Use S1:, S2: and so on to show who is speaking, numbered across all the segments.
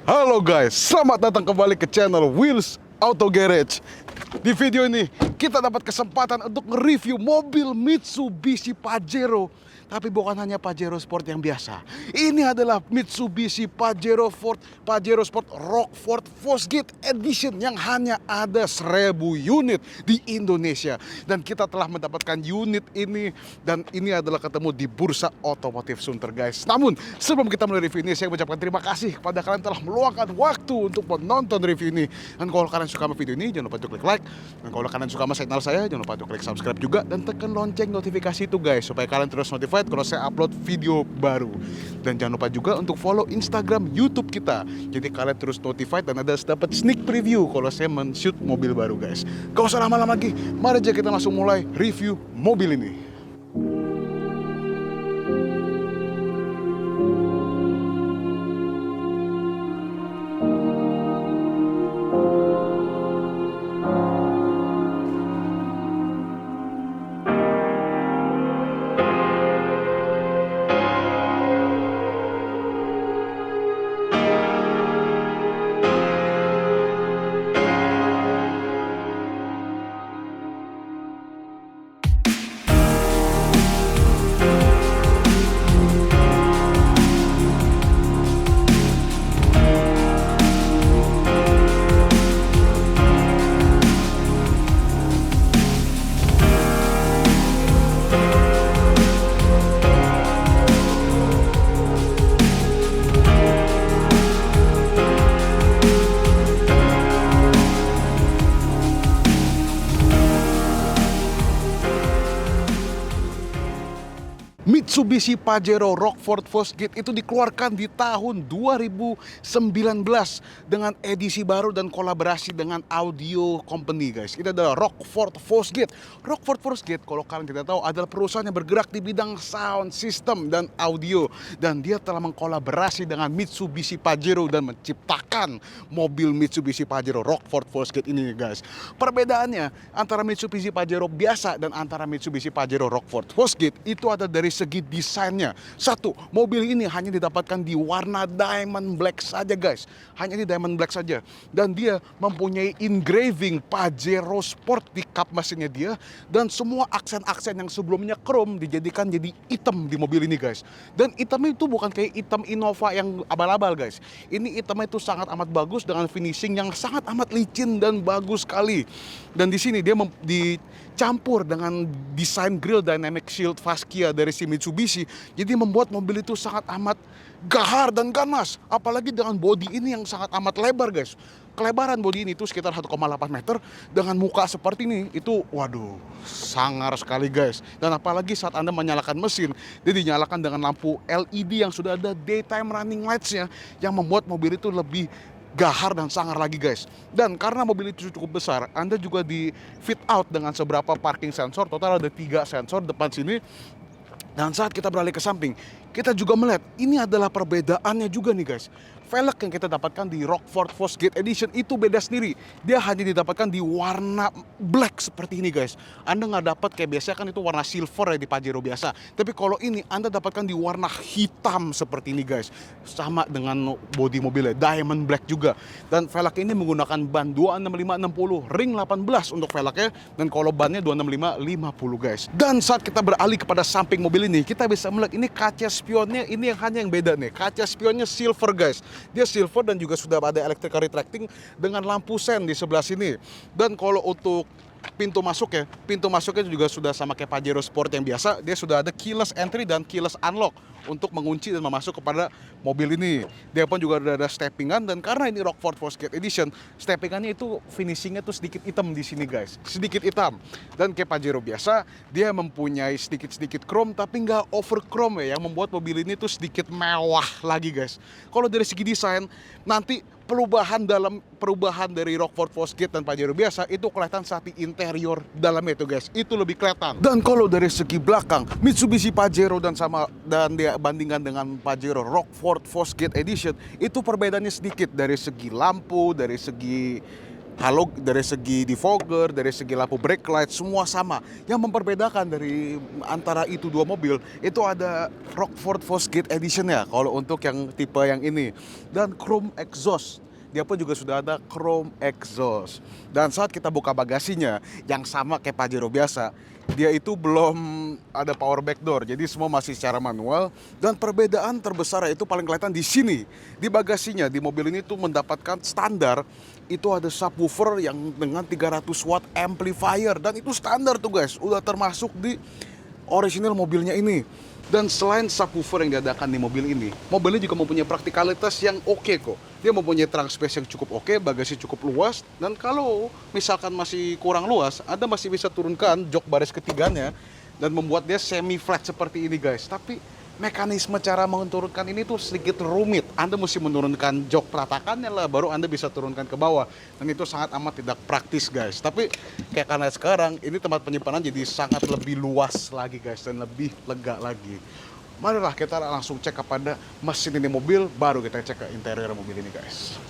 S1: Halo guys, selamat datang kembali ke channel Wheels Auto Garage. Di video ini kita dapat kesempatan untuk nge-review mobil Mitsubishi Pajero. Tapi bukan hanya Pajero Sport yang biasa. Ini adalah Mitsubishi Pajero Sport Rockford Fosgate Edition yang hanya ada 1000 unit di Indonesia. Dan kita telah mendapatkan unit ini, dan ini adalah ketemu di Bursa Otomotif Sunter guys. Namun sebelum kita mulai review ini, saya mengucapkan terima kasih kepada kalian telah meluangkan waktu untuk menonton review ini. Dan kalau kalian suka sama video ini, jangan lupa untuk klik like. Dan kalau kalian suka sama channel saya, jangan lupa untuk klik subscribe juga. Dan tekan lonceng notifikasi itu guys, supaya kalian terus notified kalau saya upload video baru. Dan jangan lupa juga untuk follow Instagram, YouTube kita. Jadi kalian terus notified dan ada dapat sneak preview kalau saya men-shoot mobil baru guys. Gak usah lama-lama lagi, mari aja kita langsung mulai review mobil ini. Mitsubishi Pajero Rockford Fosgate itu dikeluarkan di tahun 2019 dengan edisi baru dan kolaborasi dengan audio company guys. Itu adalah Rockford Fosgate. Rockford Fosgate, kalau kalian tidak tahu, adalah perusahaan yang bergerak di bidang sound system dan audio. Dan dia telah mengkolaborasi dengan Mitsubishi Pajero dan menciptakan mobil Mitsubishi Pajero Rockford Fosgate ini guys. Perbedaannya antara Mitsubishi Pajero biasa dan antara Mitsubishi Pajero Rockford Fosgate itu ada dari segi desainnya. Satu, mobil ini hanya didapatkan di warna diamond black saja guys. Hanya di diamond black saja. Dan dia mempunyai engraving Pajero Sport di kap mesinnya dia. Dan semua aksen-aksen yang sebelumnya chrome dijadikan jadi hitam di mobil ini guys. Dan hitamnya itu bukan kayak hitam Innova yang abal-abal guys. Ini hitamnya itu sangat amat bagus dengan finishing yang sangat amat licin dan bagus sekali. Dan di sini dia dicampur dengan desain grill dynamic shield Fascia dari si Mitsubishi, jadi membuat mobil itu sangat amat gahar dan ganas. Apalagi dengan bodi ini yang sangat amat lebar guys. Kelebaran bodi ini itu sekitar 1,8 meter dengan muka seperti ini, itu waduh sangar sekali guys. Dan apalagi saat Anda menyalakan mesin, dia dinyalakan dengan lampu LED yang sudah ada daytime running lights-nya, yang membuat mobil itu lebih gahar dan sangar lagi guys. Dan karena mobil itu cukup besar, Anda juga di fit out dengan seberapa parking sensor. Total ada 3 sensor depan sini. Dan saat kita beralih ke samping, kita juga melihat ini adalah perbedaannya juga nih guys. Velg yang kita dapatkan di Rockford Fosgate Edition itu beda sendiri. Dia hanya didapatkan di warna black seperti ini guys. Anda nggak dapat kayak biasa kan itu warna silver ya di Pajero biasa. Tapi kalau ini Anda dapatkan di warna hitam seperti ini guys. Sama dengan bodi mobilnya, diamond black juga. Dan velg ini menggunakan ban 265/60 ring 18 untuk velgnya. Dan kalau bannya 265/50 guys. Dan saat kita beralih kepada samping mobil ini, kita bisa melihat ini kaca spionnya, ini yang hanya yang beda nih. Kaca spionnya silver guys. Dia silver dan juga sudah ada electrical retracting dengan lampu sen di sebelah sini. Dan kalau untuk pintu masuknya juga sudah sama kayak Pajero Sport yang biasa. Dia sudah ada keyless entry dan keyless unlock untuk mengunci dan memasuk kepada mobil ini. Dia pun juga ada steppingan, dan karena ini Rockford Fosgate Edition, steppingannya itu finishingnya tuh sedikit hitam di sini guys, sedikit hitam. Dan kayak Pajero biasa, dia mempunyai sedikit chrome tapi nggak over chrome ya, yang membuat mobil ini tuh sedikit mewah lagi guys. Kalau dari segi desain, nanti perubahan dari Rockford Fosgate dan Pajero biasa itu kelihatan saat di interior dalamnya itu guys, itu lebih kelihatan. Dan kalau dari segi belakang, Mitsubishi Pajero dan dia bandingkan dengan Pajero Rockford Fosgate Edition, itu perbedaannya sedikit dari segi lampu, dari segi dari segi defogger, dari segi lampu brake light, semua sama. Yang memperbedakan dari antara itu dua mobil, itu ada Rockford Fosgate Edition ya, kalau untuk yang tipe yang ini. Dan chrome exhaust. Dia pun juga sudah ada chrome exhaust. Dan saat kita buka bagasinya, yang sama kayak Pajero biasa, dia itu belum ada power back door, jadi semua masih secara manual. Dan perbedaan terbesar itu paling kelihatan di sini, di bagasinya. Di mobil ini tuh mendapatkan standar, itu ada subwoofer yang dengan 300 watt amplifier. Dan itu standar tuh guys, udah termasuk di original mobilnya ini. Dan selain subwoofer yang diadakan di mobil ini juga mempunyai praktikalitas yang oke kok. Dia mempunyai trunk space yang cukup oke, bagasi cukup luas. Dan kalau misalkan masih kurang luas, Anda masih bisa turunkan jok baris ketiganya dan membuat dia semi flat seperti ini guys. Tapi mekanisme cara menurunkan ini tuh sedikit rumit. Anda mesti menurunkan jok pelatakannya lah, baru Anda bisa turunkan ke bawah. Dan itu sangat amat tidak praktis guys. Tapi kayak karena sekarang ini tempat penyimpanan jadi sangat lebih luas lagi guys, dan lebih lega lagi. Marilah kita langsung cek kepada mesin ini mobil, baru kita cek ke interior mobil ini guys.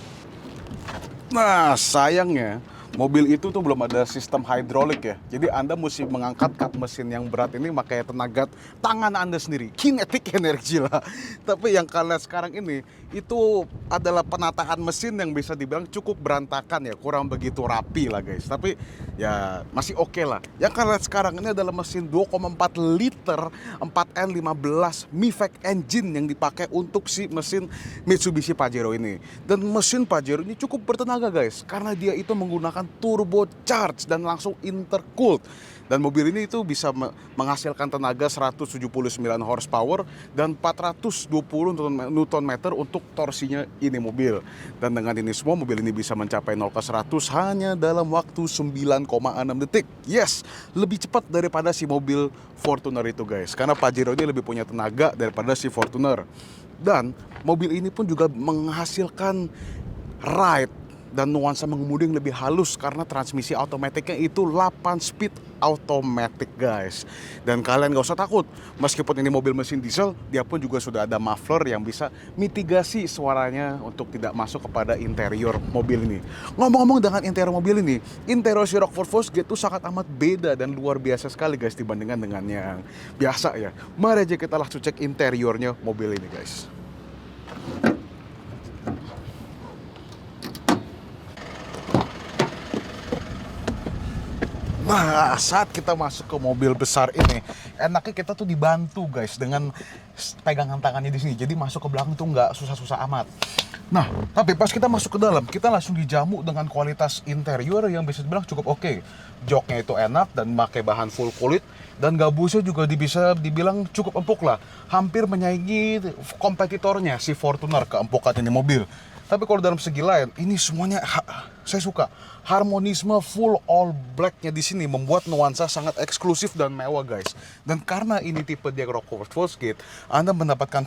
S1: Nah sayangnya mobil itu tuh belum ada sistem hidrolik ya. Jadi Anda mesti mengangkat kap mesin yang berat ini pakai tenaga tangan Anda sendiri. Kinetic energy lah. Tapi yang kalian sekarang ini, itu adalah penataan mesin yang bisa dibilang cukup berantakan ya. Kurang begitu rapi lah guys. Tapi ya masih oke lah. Yang kalian sekarang ini adalah mesin 2,4 liter 4N15 MIVEC engine yang dipakai untuk si mesin Mitsubishi Pajero ini. Dan mesin Pajero ini cukup bertenaga guys, karena dia itu menggunakan turbocharged dan langsung intercooled. Dan mobil ini itu bisa menghasilkan tenaga 179 horsepower dan 420 Nm untuk torsinya ini mobil. Dan dengan ini semua, mobil ini bisa mencapai 0 ke 100 hanya dalam waktu 9,6 detik. Yes, lebih cepat daripada si mobil Fortuner itu guys, karena Pajero ini lebih punya tenaga daripada si Fortuner. Dan mobil ini pun juga menghasilkan ride dan nuansa mengemudi yang lebih halus karena transmisi otomatiknya itu 8 speed automatic guys. Dan kalian gak usah takut, meskipun ini mobil mesin diesel, dia pun juga sudah ada muffler yang bisa mitigasi suaranya untuk tidak masuk kepada interior mobil ini. Ngomong-ngomong dengan interior mobil ini, interior si Rockford Fosgate itu sangat amat beda dan luar biasa sekali guys dibandingkan dengan yang biasa ya. Mari aja kita langsung cek interiornya mobil ini guys. Nah, saat kita masuk ke mobil besar ini, enaknya kita tuh dibantu guys dengan pegangan tangannya di sini. Jadi masuk ke belakang tuh nggak susah-susah amat. Nah, tapi pas kita masuk ke dalam, kita langsung dijamu dengan kualitas interior yang bisa dibilang cukup oke. Joknya itu enak dan pakai bahan full kulit, dan gabusnya juga bisa dibilang cukup empuk lah. Hampir menyaingi kompetitornya si Fortuner keempukan ini mobil. Tapi kalau dalam segi lain, ini semuanya saya suka. Harmonisme full all blacknya di sini membuat nuansa sangat eksklusif dan mewah guys. Dan karena ini tipe dia Rockford Fosgate, Anda mendapatkan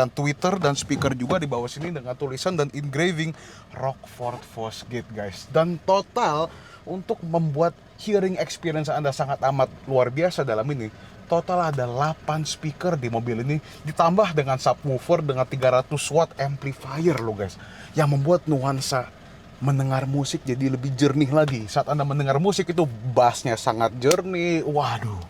S1: Twitter dan speaker juga di bawah sini dengan tulisan dan engraving Rockford Fosgate guys. Dan total untuk membuat hearing experience Anda sangat amat luar biasa dalam ini, total ada 8 speaker di mobil ini, ditambah dengan subwoofer dengan 300 watt amplifier loh guys, yang membuat nuansa mendengar musik jadi lebih jernih lagi. Saat Anda mendengar musik itu bassnya sangat jernih, waduh,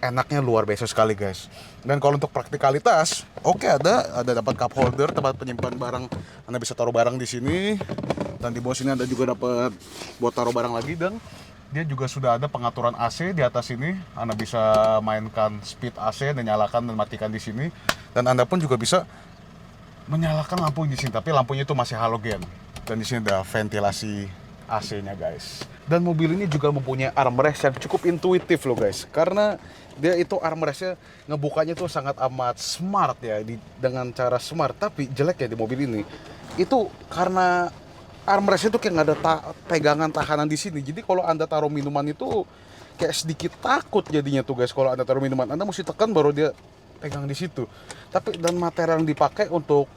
S1: enaknya luar biasa sekali guys. Dan kalau untuk praktikalitas, oke, ada dapat cup holder, tempat penyimpan barang, Anda bisa taruh barang di sini. Dan di bawah sini Anda juga dapat buat taruh barang lagi, dan dia juga sudah ada pengaturan AC di atas sini. Anda bisa mainkan speed AC dan nyalakan dan matikan di sini. Dan Anda pun juga bisa menyalakan lampu di sini, tapi lampunya itu masih halogen. Dan di sini ada ventilasi AC-nya guys. Dan mobil ini juga mempunyai armrest yang cukup intuitif loh guys, karena dia itu armrestnya ngebukanya tuh sangat amat smart ya, dengan cara smart. Tapi jelek ya di mobil ini, itu karena armrestnya tuh kayak nggak ada pegangan tahanan di sini. Jadi kalau Anda taruh minuman itu kayak sedikit takut jadinya tuh guys. Kalau Anda taruh minuman, Anda mesti tekan baru dia pegang di situ. Tapi dan material yang dipakai untuk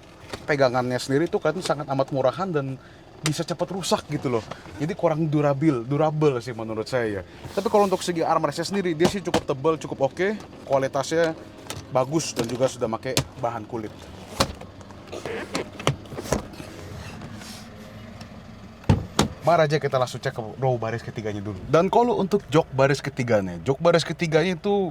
S1: pegangannya sendiri tuh kan sangat amat murahan dan bisa cepat rusak gitu loh. Jadi kurang durable sih menurut saya ya. Tapi kalau untuk segi armrestnya sendiri, dia sih cukup tebal, cukup oke. Kualitasnya bagus dan juga sudah pakai bahan kulit. Mari aja kita langsung cek ke row baris ketiganya dulu. Dan kalau untuk jok baris ketiganya itu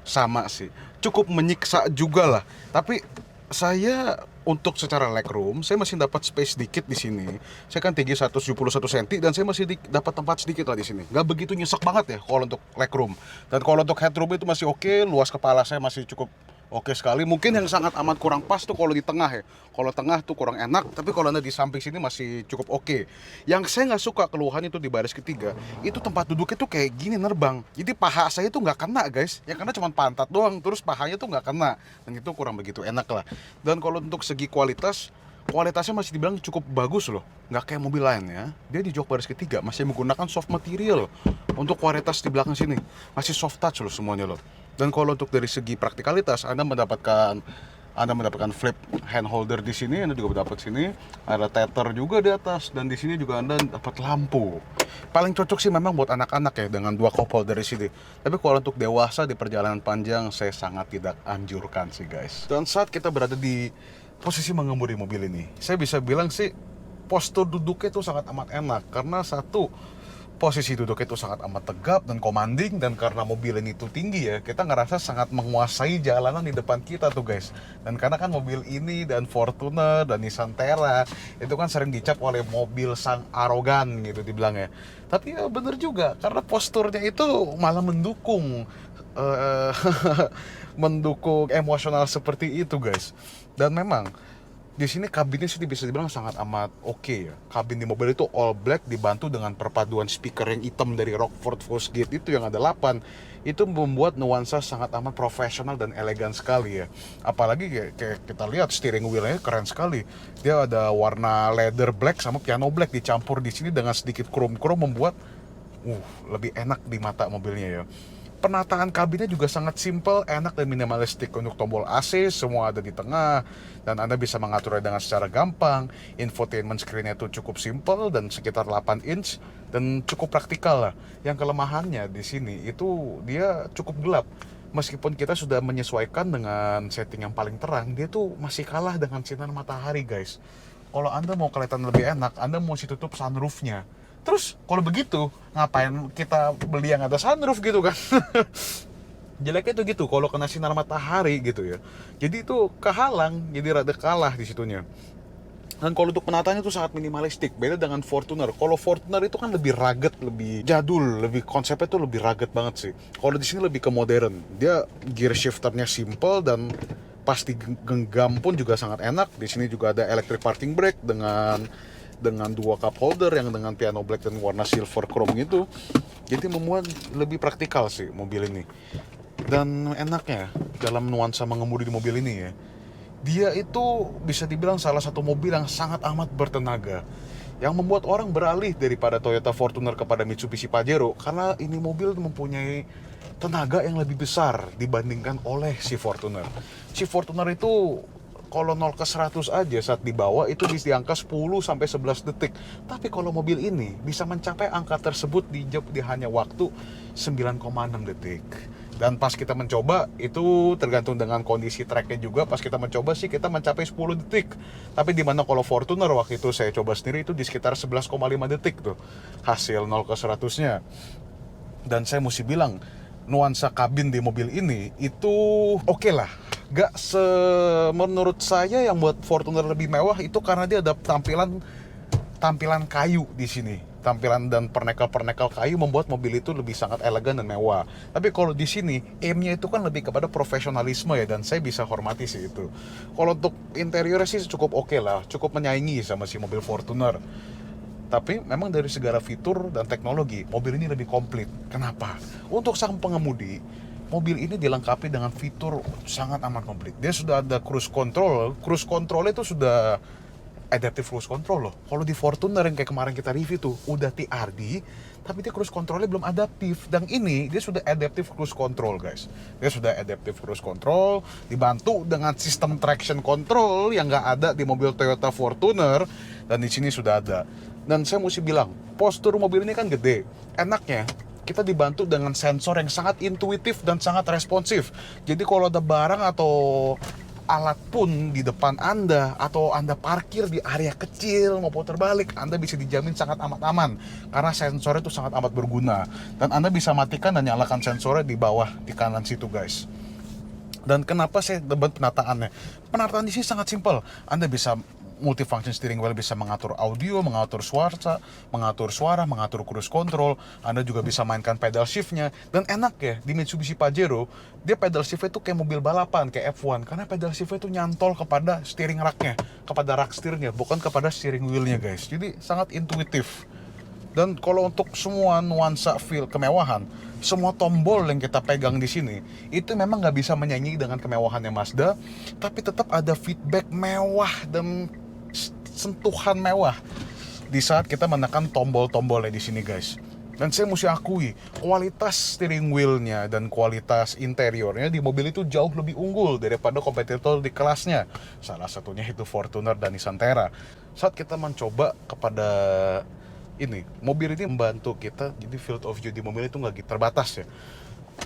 S1: sama sih, cukup menyiksa juga lah. Tapi saya untuk secara legroom, saya masih dapat space sedikit di sini. Saya kan tinggi 171 cm dan saya masih dapat tempat sedikit lah di sini. Gak begitu nyesek banget ya kalau untuk legroom. Dan kalau untuk headroom itu masih oke, luas kepala saya masih cukup oke sekali. Mungkin yang sangat amat kurang pas tuh kalau di tengah ya. Kalau tengah tuh kurang enak, tapi kalau anda di samping sini masih cukup oke. Yang saya nggak suka keluhan itu di baris ketiga, itu tempat duduknya tuh kayak gini nerbang. Jadi paha saya tuh nggak kena guys, yang kena cuma pantat doang, terus pahanya tuh nggak kena. Dan itu kurang begitu enak lah. Dan kalau untuk segi kualitasnya masih dibilang cukup bagus loh. Nggak kayak mobil lain ya. Dia di jok baris ketiga masih menggunakan soft material untuk kualitas di belakang sini. Masih soft touch loh semuanya loh. Dan kalau untuk dari segi praktikalitas, Anda mendapatkan flip hand holder di sini, Anda juga mendapat sini, ada tether juga di atas, dan di sini juga Anda dapat lampu. Paling cocok sih memang buat anak-anak ya dengan 2 cup holder di sini. Tapi kalau untuk dewasa di perjalanan panjang, saya sangat tidak anjurkan sih guys. Dan saat kita berada di posisi mengemudi mobil ini, saya bisa bilang sih postur duduknya itu sangat amat enak karena satu, posisi duduk itu sangat amat tegap dan commanding, dan karena mobil ini tuh tinggi ya, kita ngerasa sangat menguasai jalanan di depan kita tuh guys. Dan karena kan mobil ini dan Fortuner dan Nissan Terra itu kan sering dicap oleh mobil sang arogan gitu dibilang ya. Tapi ya bener juga, karena posturnya itu malah mendukung mendukung emosional seperti itu guys. Dan memang di sini kabinnya sih bisa dibilang sangat amat oke ya. Kabin di mobil itu all black dibantu dengan perpaduan speaker yang hitam dari Rockford Fosgate itu yang ada 8. Itu membuat nuansa sangat amat profesional dan elegan sekali ya. Apalagi kayak kita lihat steering wheelnya keren sekali. Dia ada warna leather black sama piano black dicampur di sini dengan sedikit chrome-chrome membuat lebih enak di mata mobilnya ya. Penataan kabinnya juga sangat simple, enak dan minimalistik. Untuk tombol AC semua ada di tengah dan Anda bisa mengaturnya dengan secara gampang. Infotainment screen-nya itu cukup simple dan sekitar 8 inch dan cukup praktikal lah. Yang kelemahannya di sini itu dia cukup gelap. Meskipun kita sudah menyesuaikan dengan setting yang paling terang, dia tuh masih kalah dengan sinar matahari guys. Kalau Anda mau kelihatan lebih enak, Anda mesti tutup sunroof-nya. Terus kalau begitu ngapain kita beli yang ada sunroof gitu kan? Jeleknya itu gitu kalau kena sinar matahari gitu ya. Jadi itu kehalang, jadi rada kalah di situnya. Dan kalau untuk penataannya itu sangat minimalistik, beda dengan Fortuner. Kalau Fortuner itu kan lebih rugged, lebih jadul, lebih konsepnya tuh lebih rugged banget sih. Kalau di sini lebih ke modern. Dia gear shifternya simple dan pasti genggam pun juga sangat enak. Di sini juga ada electric parking brake dengan 2 cup holder yang dengan piano black dan warna silver chrome gitu. Jadi membuat lebih praktikal sih mobil ini. Dan enaknya dalam nuansa mengemudi di mobil ini ya, dia itu bisa dibilang salah satu mobil yang sangat amat bertenaga, yang membuat orang beralih daripada Toyota Fortuner kepada Mitsubishi Pajero karena ini mobil mempunyai tenaga yang lebih besar dibandingkan oleh si Fortuner. Si Fortuner itu kalau 0 ke 100 aja saat dibawa itu di angka 10 sampai 11 detik. Tapi kalau mobil ini bisa mencapai angka tersebut di hanya waktu 9,6 detik. Dan pas kita mencoba itu tergantung dengan kondisi tracknya juga. Pas kita mencoba sih kita mencapai 10 detik. Tapi dimana kalau Fortuner waktu itu saya coba sendiri itu di sekitar 11,5 detik tuh hasil 0 ke 100-nya. Dan saya mesti bilang nuansa kabin di mobil ini itu oke lah. Gak menurut saya yang buat Fortuner lebih mewah itu karena dia ada tampilan kayu di sini. Tampilan dan pernekel kayu membuat mobil itu lebih sangat elegan dan mewah. Tapi kalau di sini aim-nya itu kan lebih kepada profesionalisme ya, dan saya bisa hormati sih itu. Kalau untuk interiornya sih cukup oke lah, cukup menyaingi sama si mobil Fortuner. Tapi memang dari segala fitur dan teknologi, mobil ini lebih komplit. Kenapa? Untuk sang pengemudi, mobil ini dilengkapi dengan fitur sangat amat komplit. Dia sudah ada cruise control. Cruise control itu sudah adaptive cruise control loh. Kalau di Fortuner yang kayak kemarin kita review tuh udah TRD, tapi dia cruise controlnya belum adaptif. Dan ini dia sudah adaptive cruise control guys. Dia sudah adaptive cruise control dibantu dengan sistem traction control yang nggak ada di mobil Toyota Fortuner, dan di sini sudah ada. Dan saya mesti bilang, postur mobil ini kan gede. Enaknya kita dibantu dengan sensor yang sangat intuitif dan sangat responsif. Jadi kalau ada barang atau alat pun di depan Anda, atau Anda parkir di area kecil mau putar balik, Anda bisa dijamin sangat amat aman karena sensornya itu sangat amat berguna. Dan Anda bisa matikan dan nyalakan sensornya di bawah, di kanan situ guys. Dan kenapa saya debat penataannya? Penataan di sini sangat simpel. Anda bisa multifunction steering wheel, bisa mengatur audio, mengatur suara, mengatur cruise control. Anda juga bisa mainkan pedal shiftnya. Dan enak ya, di Mitsubishi Pajero, dia pedal shiftnya itu kayak mobil balapan, kayak F1. Karena pedal shiftnya itu nyantol kepada steering racknya, kepada rack steernya, bukan kepada steering wheelnya guys. Jadi sangat intuitif. Dan kalau untuk semua nuansa feel kemewahan, semua tombol yang kita pegang di sini itu memang nggak bisa menyanyi dengan kemewahannya Mazda, tapi tetap ada feedback mewah dan sentuhan mewah di saat kita menekan tombol-tombolnya di sini guys. Dan saya mesti akui, kualitas steering wheelnya dan kualitas interiornya di mobil itu jauh lebih unggul daripada kompetitor di kelasnya. Salah satunya itu Fortuner dan Nissan Terra. Saat kita mencoba kepada ini, mobil ini membantu kita, jadi field of view di mobil itu nggak terbatas ya.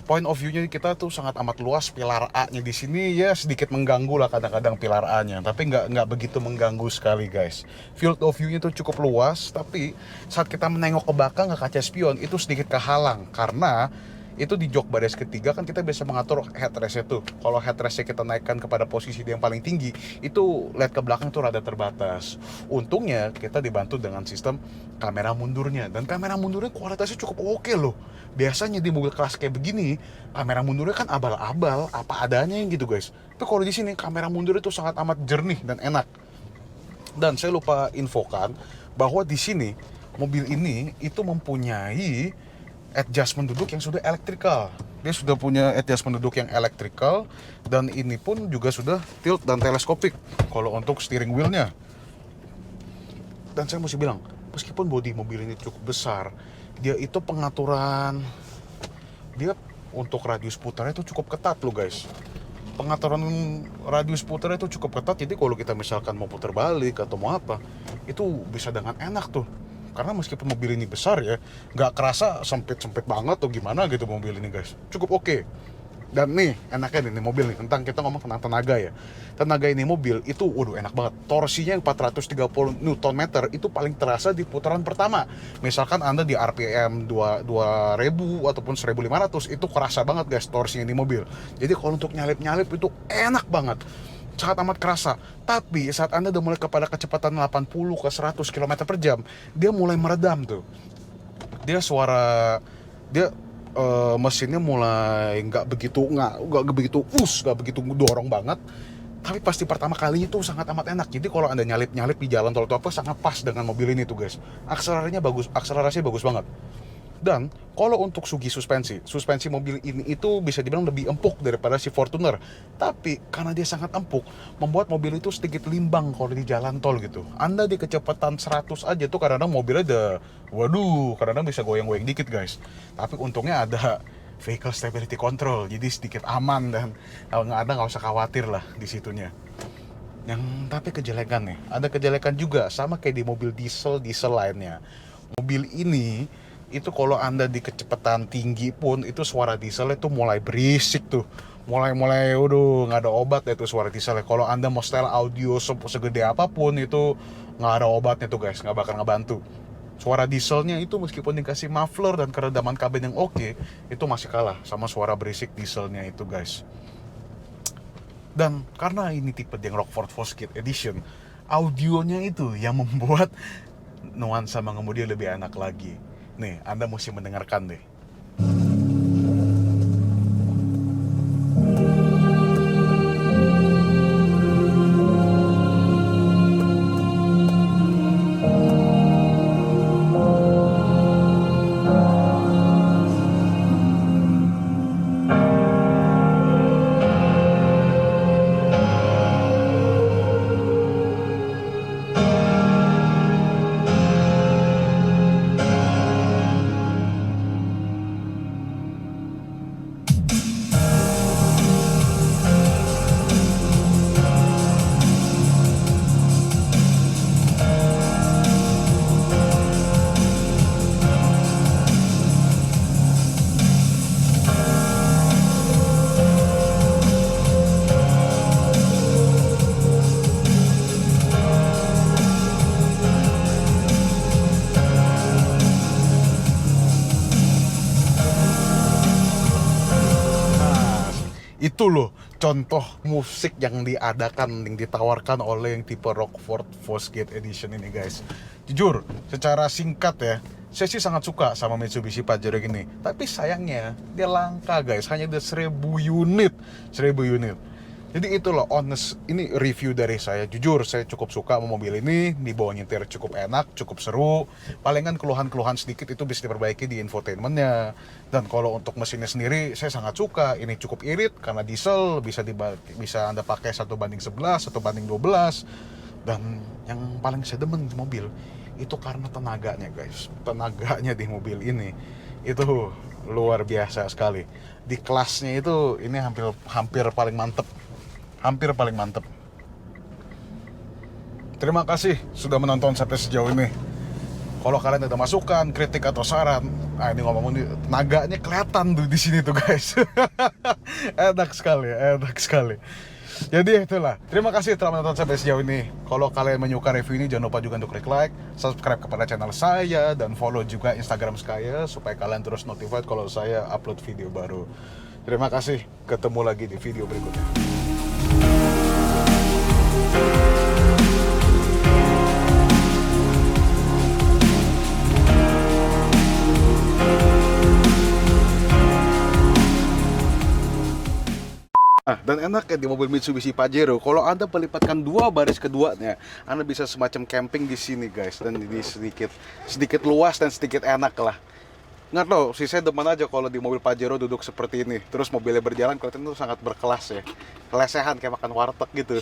S1: Point of view-nya kita tuh sangat amat luas. Pilar A-nya di sini ya sedikit mengganggu lah kadang-kadang pilar A-nya, tapi nggak begitu mengganggu sekali guys. Field of view-nya tuh cukup luas, tapi saat kita menengok ke belakang ke kaca spion itu sedikit kehalang karena itu di jok baris ketiga kan kita bisa mengatur headrest-nya tuh. Kalau headrest-nya kita naikkan kepada posisi yang paling tinggi, itu lihat ke belakang tuh rada terbatas. Untungnya kita dibantu dengan sistem kamera mundurnya, dan kamera mundurnya kualitasnya cukup oke loh. Biasanya di mobil kelas kayak begini, kamera mundurnya kan abal-abal, apa adanya gitu guys. Tapi kalau di sini kamera mundur itu sangat amat jernih dan enak. Dan saya lupa infokan bahwa di sini mobil ini itu mempunyai adjustment duduk yang sudah electrical. Dia sudah punya adjustment duduk yang electrical, dan ini pun juga sudah tilt dan teleskopik kalau untuk steering wheelnya. Dan saya mesti bilang, meskipun bodi mobil ini cukup besar, dia itu pengaturan dia untuk radius putarnya itu cukup ketat loh guys. Pengaturan radius putarnya itu cukup ketat, jadi kalau kita misalkan mau putar balik atau mau apa, itu bisa dengan enak tuh. Karena meskipun mobil ini besar ya, nggak kerasa sempit-sempit banget atau gimana gitu mobil ini guys. Cukup oke. Dan nih, enaknya nih mobil nih, tentang kita ngomong tentang tenaga ya. Tenaga ini mobil itu, waduh enak banget. Torsinya yang 430 Nm itu paling terasa di putaran pertama. Misalkan Anda di RPM 2000 ataupun 1500, itu kerasa banget guys torsinya di mobil. Jadi kalau untuk nyalip-nyalip itu enak banget. Sangat amat kerasa. Tapi saat Anda udah mulai kepada kecepatan 80 ke 100 km per jam, dia mulai meredam tuh. Dia mesinnya mulai nggak begitu dorong banget. Tapi pasti pertama kalinya tuh sangat amat enak. Jadi kalau Anda nyalip di jalan tol atau apa, sangat pas dengan mobil ini tuh guys. Akselerasinya bagus banget. Dan kalau untuk segi suspensi mobil ini itu bisa dibilang lebih empuk daripada si Fortuner. Tapi karena dia sangat empuk, membuat mobil itu sedikit limbang kalau di jalan tol gitu. Anda di kecepatan 100 aja tuh kadang-kadang mobilnya kadang-kadang bisa goyang-goyang dikit guys. Tapi untungnya ada vehicle stability control, jadi sedikit aman dan nggak usah khawatir lah di situnya. Tapi kejelekan nih, ada kejelekan juga sama kayak di mobil diesel lainnya. Mobil ini itu kalau Anda di kecepatan tinggi pun itu suara dieselnya tuh mulai berisik tuh, mulai nggak ada obat ya itu suara dieselnya. Kalau Anda mau setel audio segede apapun itu nggak ada obatnya tuh guys, nggak bakal ngebantu. Suara dieselnya itu meskipun dikasih muffler dan keredaman kabin yang oke, itu masih kalah sama suara berisik dieselnya itu guys. Dan karena ini tipe yang Rockford Fosgate Edition, audionya itu yang membuat nuansa mengemudi lebih enak lagi. Nih, Anda mesti mendengarkan deh. Itu loh contoh musik yang diadakan, yang ditawarkan oleh yang tipe Rockford Fosgate Edition ini guys. Jujur, secara singkat ya, saya sih sangat suka sama Mitsubishi Pajero ini. Tapi sayangnya dia langka guys, hanya ada 1000 unit. Jadi itu loh, honest, ini review dari saya. Jujur, saya cukup suka sama mobil ini. Dibawa nyetir cukup enak, cukup seru. Palingan keluhan-keluhan sedikit itu bisa diperbaiki di infotainmentnya. Dan kalau untuk mesinnya sendiri, saya sangat suka. Ini cukup irit karena diesel, bisa Anda pakai 1:11, 1:12. Dan yang paling saya demen di mobil, itu karena tenaganya guys. Tenaganya di mobil ini, itu luar biasa sekali. Di kelasnya itu, ini hampir paling mantep. Terima kasih sudah menonton sampai sejauh ini. Kalau kalian ada masukan, kritik atau saran, ini ngomong naganya kelihatan tuh di sini tuh guys. enak sekali. Jadi itulah. Terima kasih telah menonton sampai sejauh ini. Kalau kalian menyukai review ini, jangan lupa juga untuk klik like, subscribe kepada channel saya, dan follow juga Instagram saya supaya kalian terus notified kalau saya upload video baru. Terima kasih. Ketemu lagi di video berikutnya. Dan enaknya di mobil Mitsubishi Pajero, kalau Anda melipatkan dua baris keduanya, Anda bisa semacam camping di sini guys. Dan ini sedikit luas dan sedikit enak lah. Nggak tahu, sih saya demen aja kalau di mobil Pajero duduk seperti ini. Terus mobilnya berjalan, kelihatan itu sangat berkelas ya. Kelesehan kayak makan warteg gitu.